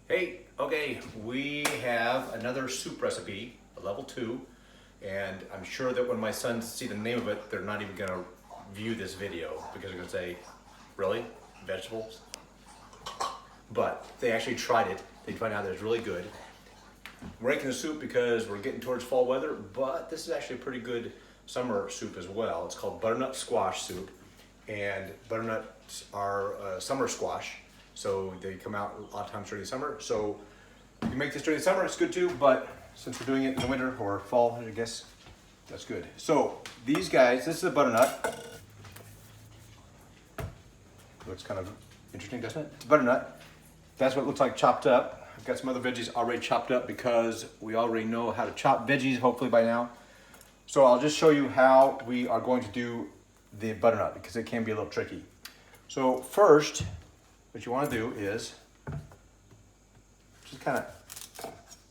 Hey, okay, we have another soup recipe, a level 2, and I'm sure that when my sons see the name of it, they're not even gonna view this video because they're gonna say, really? Vegetables? But they actually tried it. They find out that it's really good. We're making the soup because we're getting towards fall weather, but this is actually a pretty good summer soup as well. It's called butternut squash soup, and butternuts are summer squash, so they come out a lot of times during the summer. So you can make this during the summer, it's good too, but since we're doing it in the winter or fall, I guess that's good. So these guys, this is a butternut. Looks kind of interesting, doesn't it? It's butternut. That's what it looks like chopped up. I've got some other veggies already chopped up because we already know how to chop veggies, hopefully by now. So I'll just show you how we are going to do the butternut because it can be a little tricky. So first, what you want to do is just kind of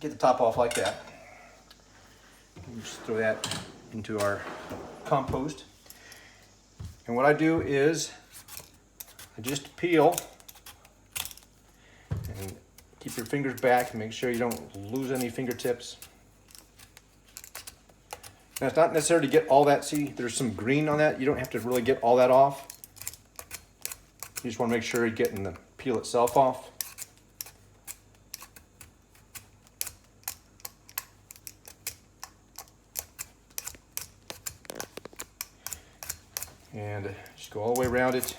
get the top off like that. Just throw that into our compost. And what I do is I just peel and keep your fingers back and make sure you don't lose any fingertips. Now it's not necessary to get all that, see there's some green on that, you don't have to really get all that off. You just want to make sure you're getting the peel itself off. And just go all the way around it.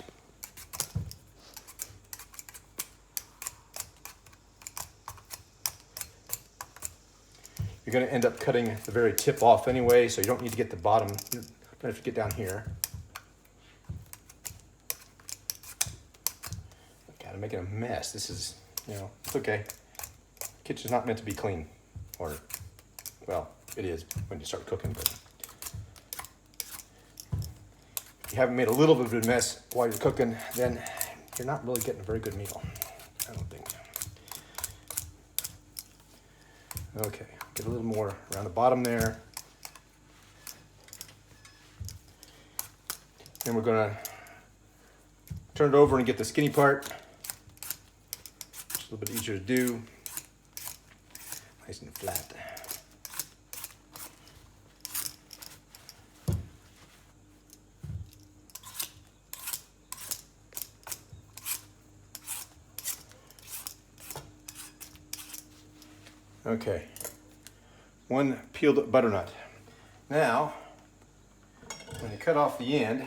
You're going to end up cutting the very tip off anyway, so you don't need to get the bottom. You don't have to get down here. God, I'm making a mess. This is, it's okay. Kitchen's not meant to be clean. Or, well, it is when you start cooking, but if you haven't made a little bit of a mess while you're cooking, then you're not really getting a very good meal. I don't think. Okay. Get a little more around the bottom there. Then we're going to turn it over and get the skinny part. It's a little bit easier to do. Nice and flat. Okay. One peeled butternut. Now, when you cut off the end,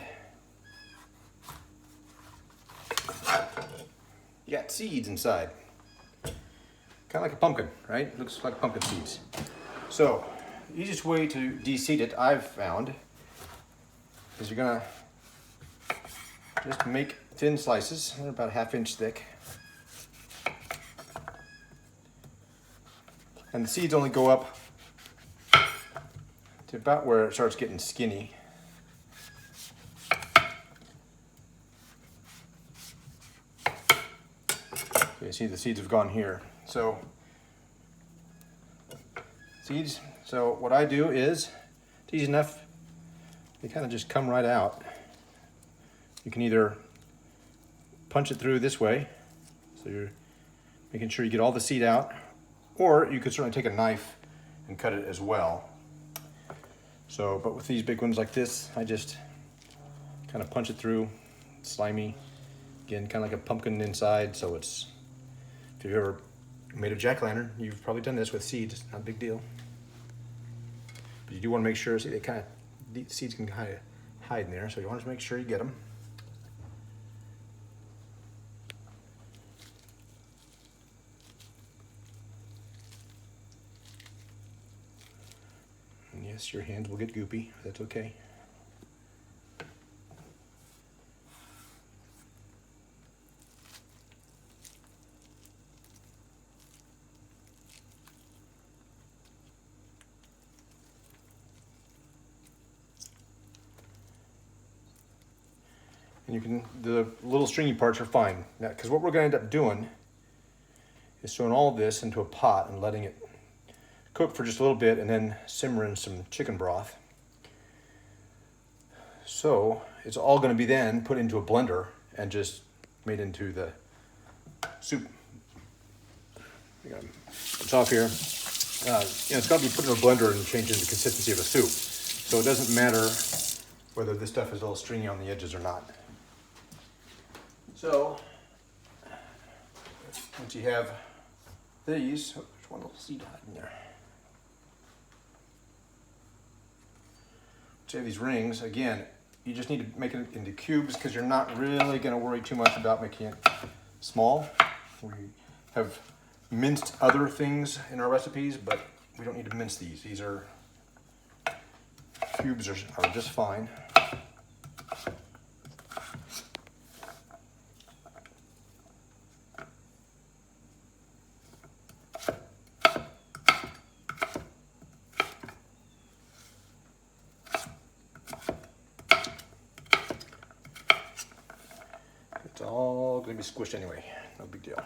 you got seeds inside. Kind of like a pumpkin, right? Looks like pumpkin seeds. So, the easiest way to de-seed it, I've found, is you're gonna just make thin slices. They're about a ½ inch thick. And the seeds only go up to about where it starts getting skinny. So you see the seeds have gone here. So seeds, so what I do is, it's easy enough, they kind of just come right out. You can either punch it through this way, so you're making sure you get all the seed out, or you could certainly take a knife and cut it as well. So, but with these big ones like this, I just kind of punch it through, slimy. Again, kind of like a pumpkin inside, so it's, if you've ever made a jack-o'-lantern, you've probably done this with seeds, it's not a big deal. But you do want to make sure, see, the seeds can kind of hide in there, so you want to make sure you get them. Yes, your hands will get goopy. That's okay. And you can, the little stringy parts are fine. Now, because what we're going to end up doing is throwing all this into a pot and letting it cook for just a little bit and then simmer in some chicken broth. So it's all going to be then put into a blender and just made into the soup. It's off here. It's got to be put in a blender and changed into the consistency of a soup. So it doesn't matter whether this stuff is a little stringy on the edges or not. So once you have these, oh, there's one little seed hiding there. Once you have these rings, again, you just need to make it into cubes because you're not really going to worry too much about making it small. We have minced other things in our recipes, but we don't need to mince these. These are cubes are just fine. It's all going to be squished anyway. No big deal.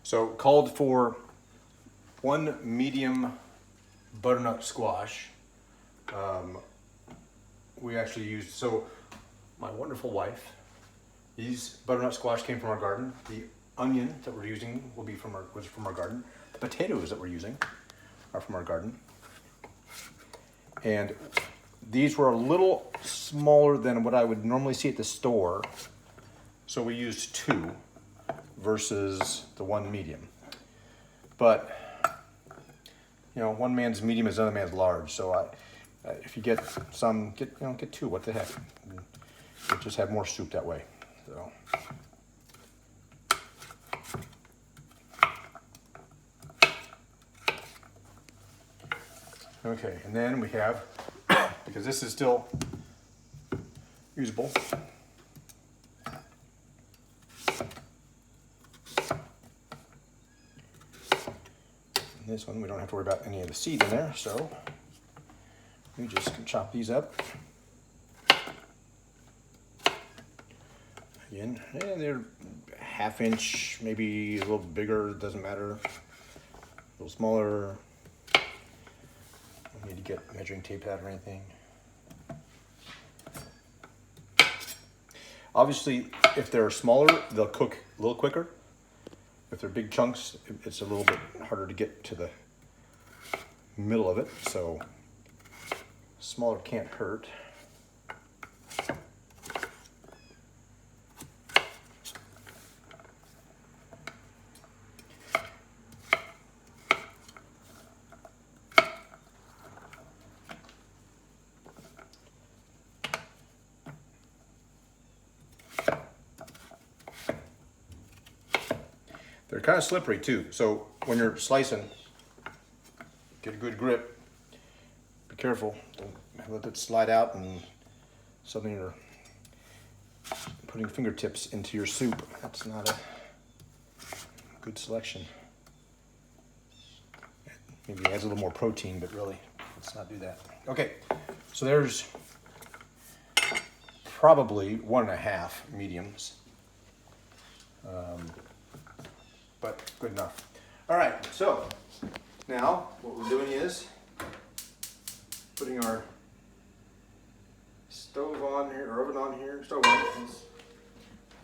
So called for 1 medium butternut squash. We actually used, so my wonderful wife, these butternut squash came from our garden. The onion that we're using was from our garden. The potatoes that we're using are from our garden. And these were a little smaller than what I would normally see at the store. So we used 2 versus the 1 medium. But, one man's medium is another man's large. So if you get some, get 2, what the heck. You'll just have more soup that way. So. Okay, and then we have, because this is still usable, this one we don't have to worry about any of the seed in there, so we just can chop these up. Again, and they're 1/2 inch, maybe a little bigger, doesn't matter. A little smaller. Don't need to get measuring tape out or anything. Obviously, if they're smaller, they'll cook a little quicker. If they're big chunks, it's a little bit harder to get to the middle of it, so smaller can't hurt. They're kind of slippery too, so when you're slicing, get a good grip. Be careful, don't let it slide out and suddenly you're putting fingertips into your soup. That's not a good selection. Maybe it adds a little more protein, but really, let's not do that. Okay, so there's probably 1.5 mediums. But good enough. All right, so now what we're doing is putting our stove on here, or oven on here, stove on. It's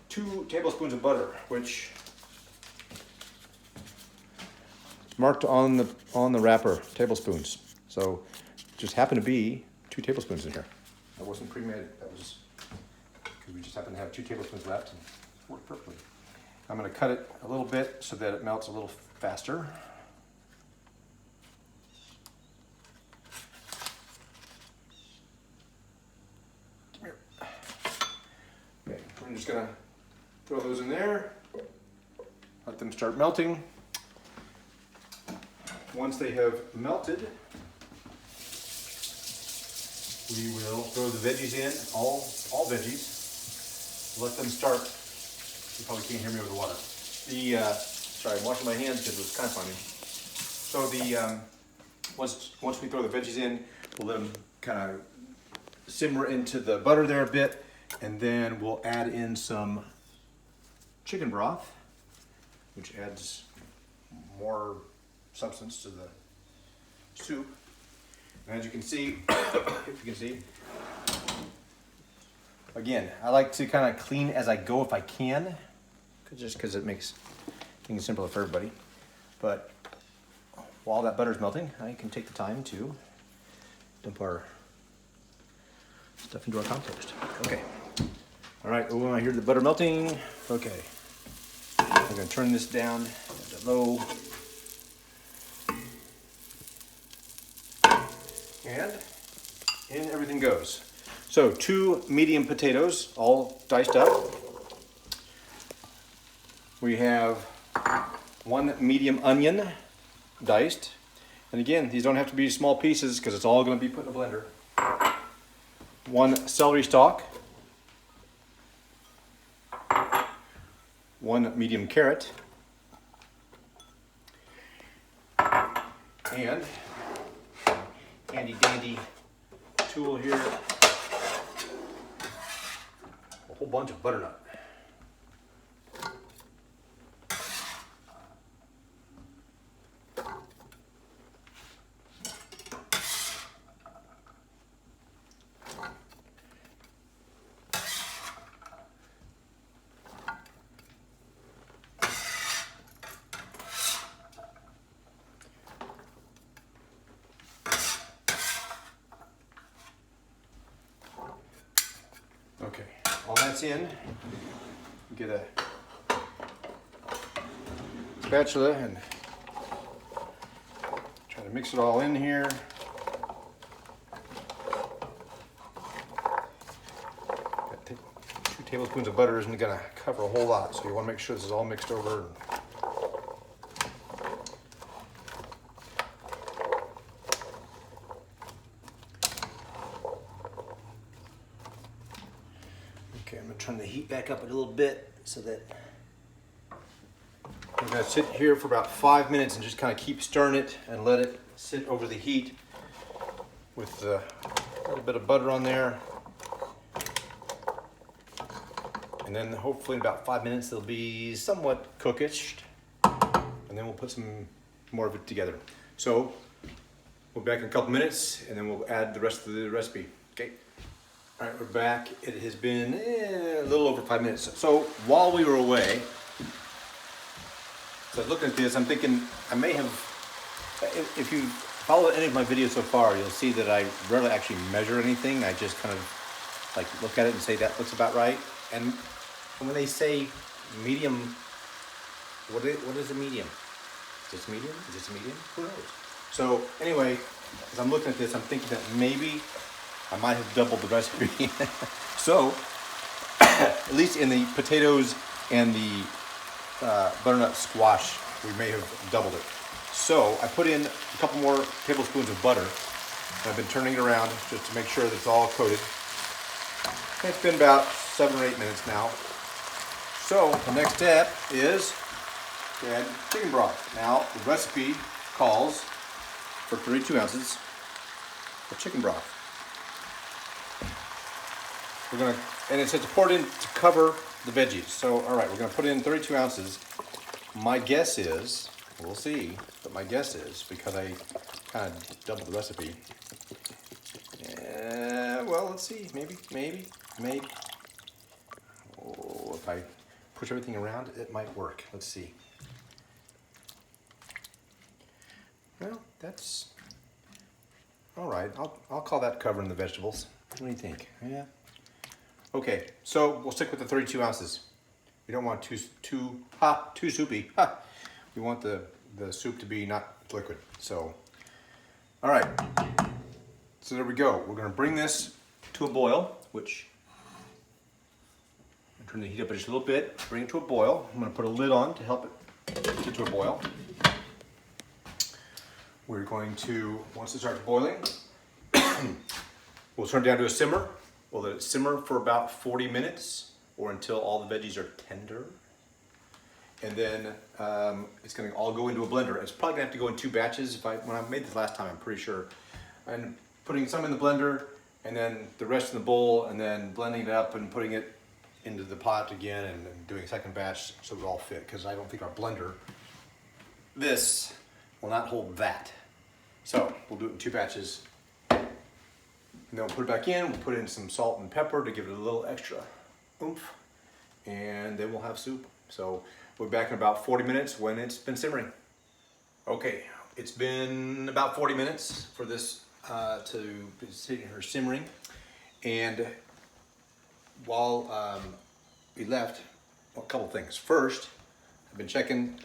2 tablespoons of butter, which is marked on the wrapper, tablespoons. So just happened to be 2 tablespoons in here. That wasn't pre-made. That was because we just happened to have 2 tablespoons left and it worked perfectly. I'm going to cut it a little bit so that it melts a little faster. Come here. Okay, we're just going to throw those in there, let them start melting. Once they have melted, we will throw the veggies in, all veggies. Let them start. You probably can't hear me over the water. Sorry, I'm washing my hands because it was kind of funny. So once we throw the veggies in, we'll let them kind of simmer into the butter there a bit, and then we'll add in some chicken broth, which adds more substance to the soup. As you can see, if you can see, again, I like to kind of clean as I go if I can, just because it makes things simpler for everybody. But while that butter's melting, I can take the time to dump our stuff into our compost. Okay. All right, oh, I hear the butter melting. Okay. I'm gonna turn this down to low. And in everything goes. So 2 medium potatoes, all diced up. We have 1 medium onion, diced. And again, these don't have to be small pieces because it's all going to be put in a blender. 1 celery stalk. 1 medium carrot. And handy dandy tool here, a whole bunch of butternut. Okay, all that's in. Get a spatula and try to mix it all in here. 2 tablespoons of butter isn't going to cover a whole lot, so you want to make sure this is all mixed over. Okay, I'm going to turn the heat back up a little bit so that I'm going to sit here for about 5 minutes and just kind of keep stirring it and let it sit over the heat with a little bit of butter on there. And then hopefully in about 5 minutes it'll be somewhat cookish. And then we'll put some more of it together. So we'll be back in a couple minutes and then we'll add the rest of the recipe. Okay. All right, we're back. It has been a little over 5 minutes. So while we were away, so looking at this, I'm thinking I may have, if you follow any of my videos so far, you'll see that I rarely actually measure anything. I just kind of like look at it and say that looks about right. And when they say medium, what is a medium? Is this medium? Is this a medium? Who knows? So anyway, as I'm looking at this, I'm thinking that maybe I might have doubled the recipe. So, at least in the potatoes and the butternut squash, we may have doubled it. So, I put in a couple more tablespoons of butter. And I've been turning it around just to make sure that it's all coated. And it's been about 7 or 8 minutes now. So, the next step is to add chicken broth. Now, the recipe calls for 32 ounces of chicken broth. We're gonna, and it says to pour it in to cover the veggies. So, all right, we're gonna put in 32 ounces. My guess is, we'll see, but my guess is, because I kind of doubled the recipe. Well, let's see, maybe. Oh, if I push everything around, it might work. Let's see. Well, that's, all right, I'll call that covering the vegetables. What do you think? Yeah. Okay, so we'll stick with the 32 ounces. We don't want too soupy. We want the soup to be not liquid. So, all right. So there we go. We're going to bring this to a boil, which I'm turning the heat up just a little bit. Bring it to a boil. I'm going to put a lid on to help it get to a boil. We're going to, once it starts boiling, we'll turn it down to a simmer. We'll let it simmer for about 40 minutes or until all the veggies are tender. And then it's going to all go into a blender. It's probably going to have to go in 2 batches. When I made this last time, I'm pretty sure. And putting some in the blender and then the rest in the bowl and then blending it up and putting it into the pot again and doing a second batch so it all fit, because I don't think our blender, this will not hold that. So we'll do it in 2 batches And then we'll put it back in, we'll put in some salt and pepper to give it a little extra oomph, and then we'll have soup. So we'll be back in about 40 minutes when it's been simmering. Okay, it's been about 40 minutes for this to be sitting here simmering. And while we left, well, a couple things. First, I've been checking,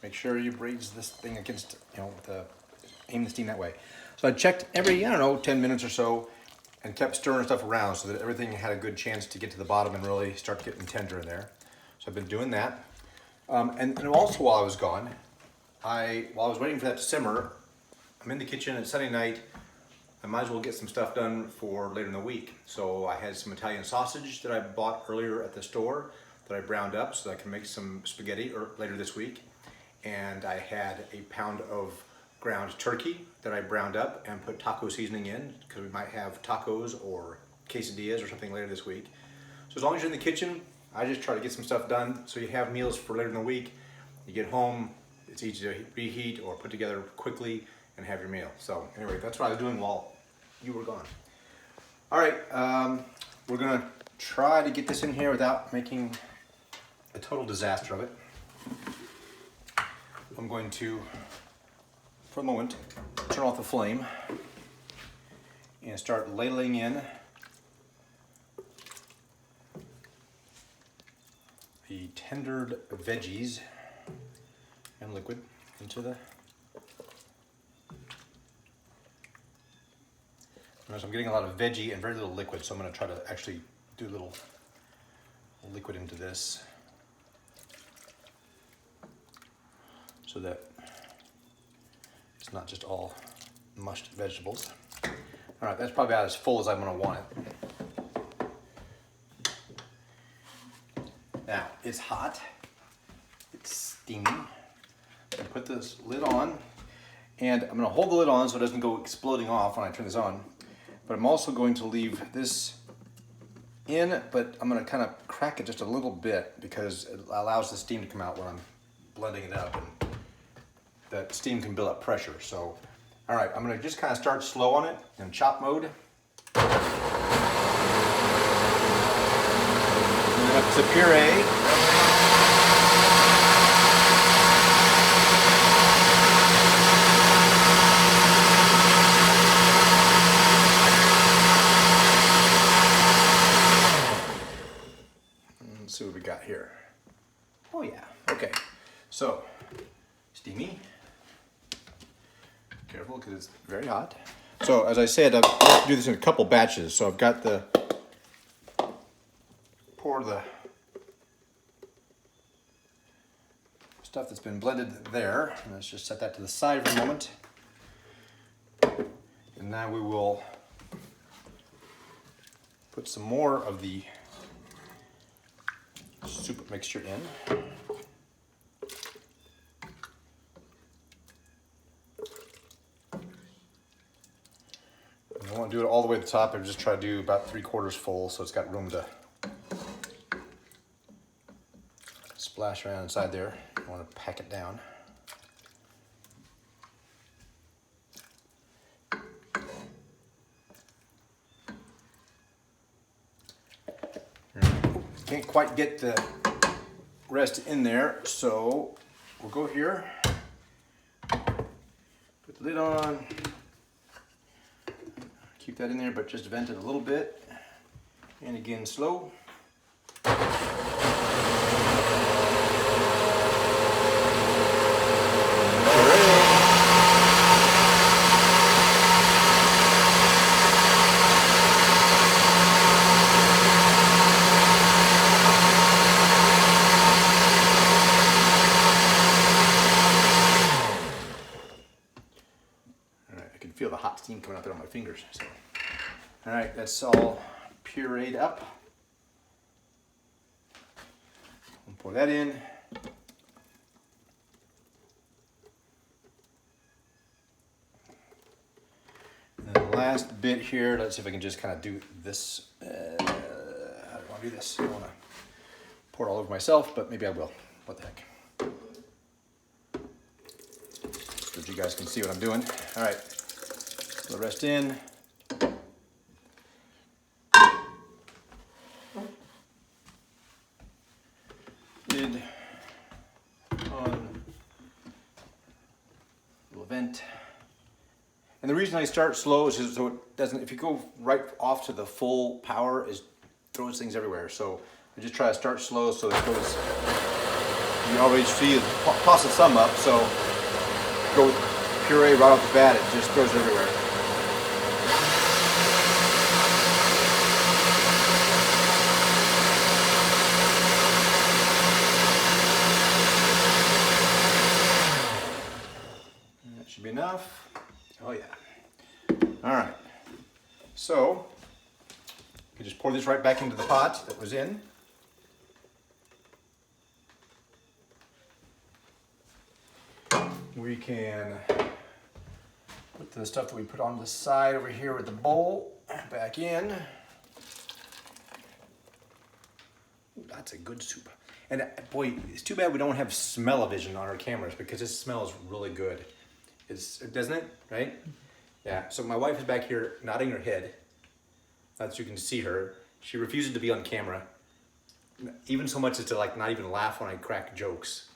make sure you raise this thing against, aim the steam that way. So I checked every, 10 minutes or so and kept stirring stuff around so that everything had a good chance to get to the bottom and really start getting tender in there. So I've been doing that. And also while I was gone, while I was waiting for that to simmer, I'm in the kitchen, it's Sunday night. I might as well get some stuff done for later in the week. So I had some Italian sausage that I bought earlier at the store that I browned up so that I can make some spaghetti later this week. And I had a pound of ground turkey that I browned up and put taco seasoning in because we might have tacos or quesadillas or something later this week. So as long as you're in the kitchen, I just try to get some stuff done so you have meals for later in the week. You get home, it's easy to reheat or put together quickly and have your meal. So anyway, that's what I was doing while you were gone. All right, we're gonna try to get this in here without making a total disaster of it. I'm going to, for the moment, turn off the flame and start ladling in the tendered veggies and liquid into the. Notice I'm getting a lot of veggie and very little liquid, so I'm going to try to actually do a little liquid into this so that it's not just all mushed vegetables. All right, that's probably about as full as I'm going to want it. Now, it's hot, it's steamy. I put this lid on, and I'm going to hold the lid on so it doesn't go exploding off when I turn this on. But I'm also going to leave this in, but I'm going to kind of crack it just a little bit because it allows the steam to come out when I'm blending it up, and that steam can build up pressure. So, all right, I'm going to just kind of start slow on it in chop mode. And then up to puree. Let's see what we got here. Oh yeah, okay. So, steamy. Careful because it's very hot. So as I said, I have to do this in a couple batches. So I've got pour the stuff that's been blended there. And let's just set that to the side for a moment. And now we will put some more of the soup mixture in. I don't want to do it all the way to the top. I just try to do about 3/4 full so it's got room to splash around inside there. I want to pack it down. Can't quite get the rest in there, so we'll go here, put the lid on, keep that in there, but just vent it a little bit, and again slow. Feel the hot steam coming out there on my fingers. So. All right, that's all pureed up. We'll pour that in. And then the last bit here, let's see if I can just kind of do this. How do I want to do this? I don't want to pour it all over myself, but maybe I will. What the heck? So that you guys can see what I'm doing. All right. The rest in, reason I start slow is so it doesn't, if you go right off to the full power, it throws things everywhere. So I just try to start slow so it goes, you always see it tosses some up, so go with puree right off the bat, it just goes everywhere. That should be enough. Oh yeah. All right. So you just pour this right back into the pot that was in. We can put the stuff that we put on the side over here with the bowl back in. Ooh, that's a good soup. And boy, it's too bad we don't have smell-o-vision on our cameras because this smells really good. Doesn't it? Right? Yeah. So my wife is back here nodding her head. That's you can see her. She refuses to be on camera, even so much as to like not even laugh when I crack jokes.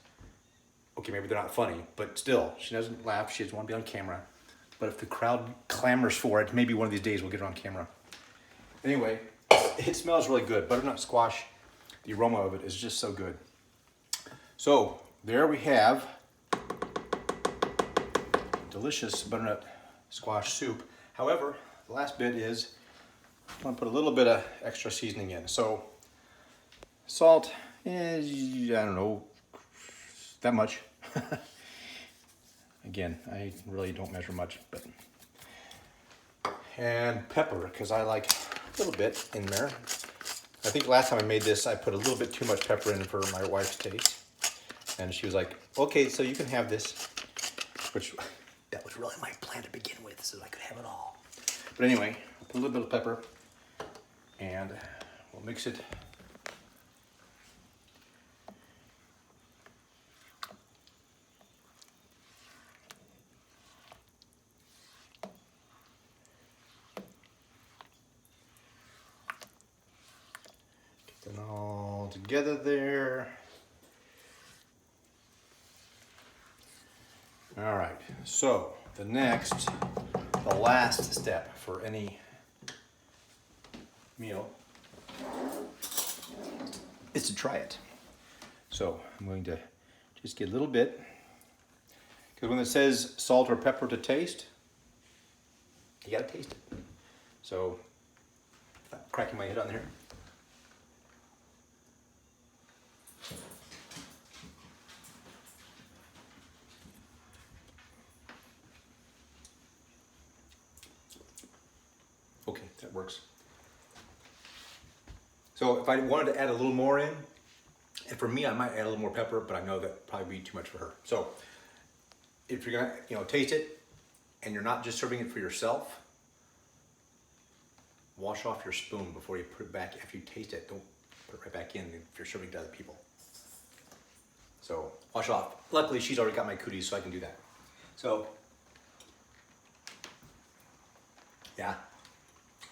Okay, maybe they're not funny, but still, she doesn't laugh. She doesn't want to be on camera. But if the crowd clamors for it, maybe one of these days we'll get her on camera. Anyway, it smells really good. Butternut squash, the aroma of it is just so good. So there we have delicious butternut squash soup. However, the last bit is I want to put a little bit of extra seasoning in. So salt, I don't know, that much. Again, I really don't measure much, but. And pepper, because I like a little bit in there. I think last time I made this, I put a little bit too much pepper in for my wife's taste. And she was like, okay, so you can have this. Which, that was really my plan to begin with, so I could have it all. But anyway, I'll put a little bit of pepper, and we'll mix it. Get them all together there. All right, so the last step for any meal is to try it. So I'm going to just get a little bit, because when it says salt or pepper to taste, you gotta taste it. So, I'm cracking my head on there. Okay, that works. So if I wanted to add a little more in, and for me, I might add a little more pepper, but I know that would probably be too much for her. So if you're gonna, taste it, and you're not just serving it for yourself, wash off your spoon before you put it back. After you taste it, don't put it right back in if you're serving to other people. So wash off. Luckily, she's already got my cooties, so I can do that. So yeah,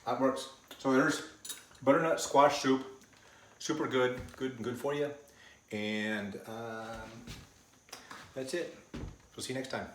that works. So there's butternut squash soup. Super good for you. And that's it. We'll see you next time.